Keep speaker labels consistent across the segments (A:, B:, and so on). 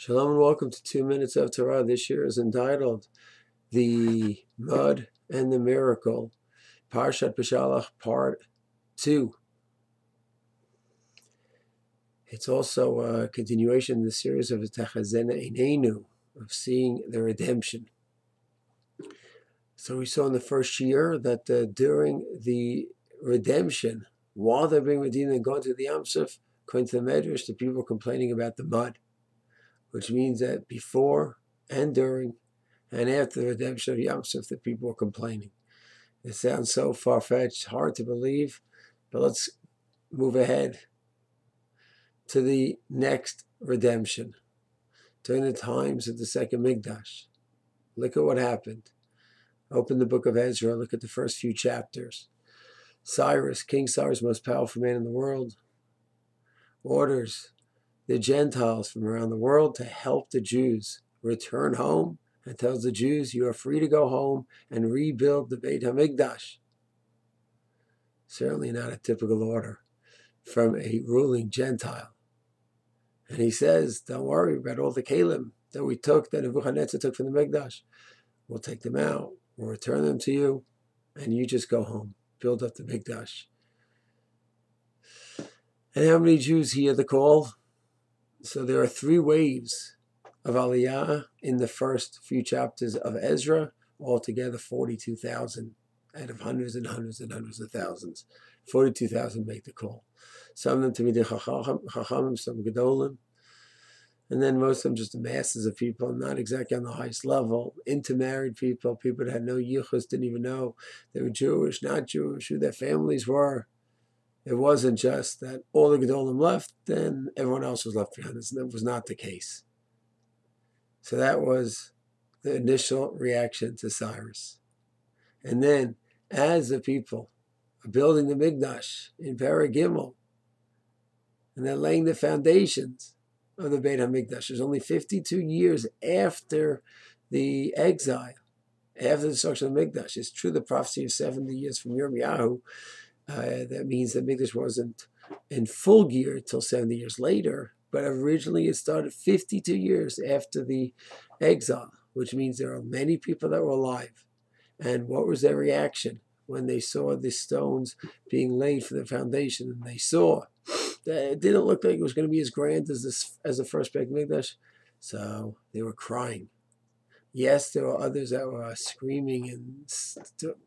A: Shalom and welcome to 2 Minutes of Torah. This year is entitled The Mud and the Miracle, Parshat Beshalach, Part 2. It's also a continuation of the series of V'techezena Ainainu, of seeing the redemption. So we saw in the first Shiur that during the redemption, while they're being redeemed and going to the Yam Suf, according to the Mikdash, the people complaining about the mud, which means that before and during and after the redemption of Yam Suf, the people were complaining. It sounds so far-fetched, hard to believe, but let's move ahead to the next redemption. During the times of the second Mikdash, look at what happened. Open the Book of Ezra, look at the first few chapters. King Cyrus, most powerful man in the world, orders the Gentiles from around the world to help the Jews return home, and tells the Jews, you are free to go home and rebuild the Beit HaMikdash. Certainly not a typical order from a ruling Gentile. And he says, don't worry about all the kalim that we took, that Nebuchadnezzar took from the Mikdash. We'll take them out, we'll return them to you, and you just go home, build up the Mikdash. And how many Jews hear the call? So there are 3 waves of Aliyah in the first few chapters of Ezra, altogether 42,000 out of hundreds and hundreds and hundreds of thousands. 42,000 make the call. Some of them to be the Chachamim, some Gedolim, and then most of them just the masses of people, not exactly on the highest level, intermarried people, people that had no yichus, didn't even know they were Jewish, not Jewish, who their families were. It wasn't just that all the Gedolim left, then everyone else was left behind. That was not the case. So that was the initial reaction to Cyrus. And then, as the people are building the Mikdash in Perek Gimel, and they're laying the foundations of the Beit HaMikdash, there's only 52 years after the exile, after the destruction of the Mikdash. It's true the prophecy of 70 years from Yirmiyahu. That means the Mikdash wasn't in full gear until 70 years later, but originally it started 52 years after the exile, which means there are many people that were alive. And what was their reaction when they saw the stones being laid for the foundation? And they saw that it didn't look like it was going to be as grand as the first Beit Mikdash, so they were crying. Yes, there were others that were screaming and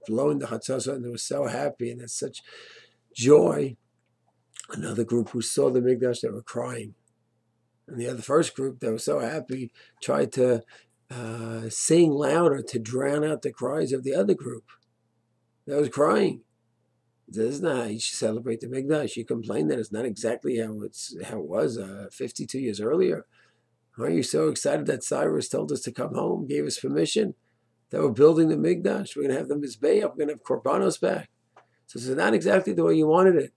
A: blowing the chatzos, and they were so happy and had such joy. Another group who saw the Mikdash, they were crying. And the first group that was so happy tried to sing louder to drown out the cries of the other group that was crying. This is not how you should celebrate the Mikdash. You complain that it's not exactly how it was 52 years earlier. Aren't you so excited that Cyrus told us to come home, gave us permission, that we're building the Mikdash, we're going to have the Mizbeach, we're going to have Korbanos back. So it's not exactly the way you wanted it.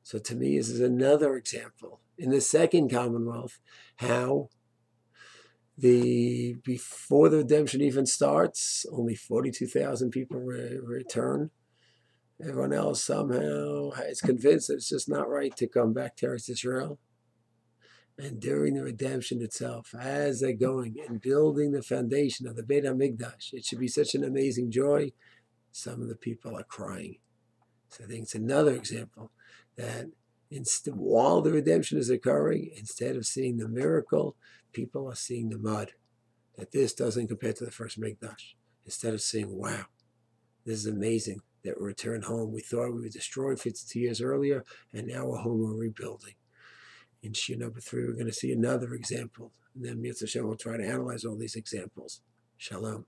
A: So to me, this is another example in the second Commonwealth, how before the redemption even starts, only 42,000 people return. Everyone else somehow is convinced that it's just not right to come back to Yisrael. And during the redemption itself, as they're going and building the foundation of the Beit HaMikdash, it should be such an amazing joy. Some of the people are crying. So I think it's another example that while the redemption is occurring, instead of seeing the miracle, people are seeing the mud. That this doesn't compare to the first Mikdash. Instead of saying, wow, this is amazing that we returned home. We thought we were destroyed 52 years earlier, and now we're home, we're rebuilding. In Shiur number 3, we're going to see another example. And then Mitzvah Hashem will try to analyze all these examples. Shalom.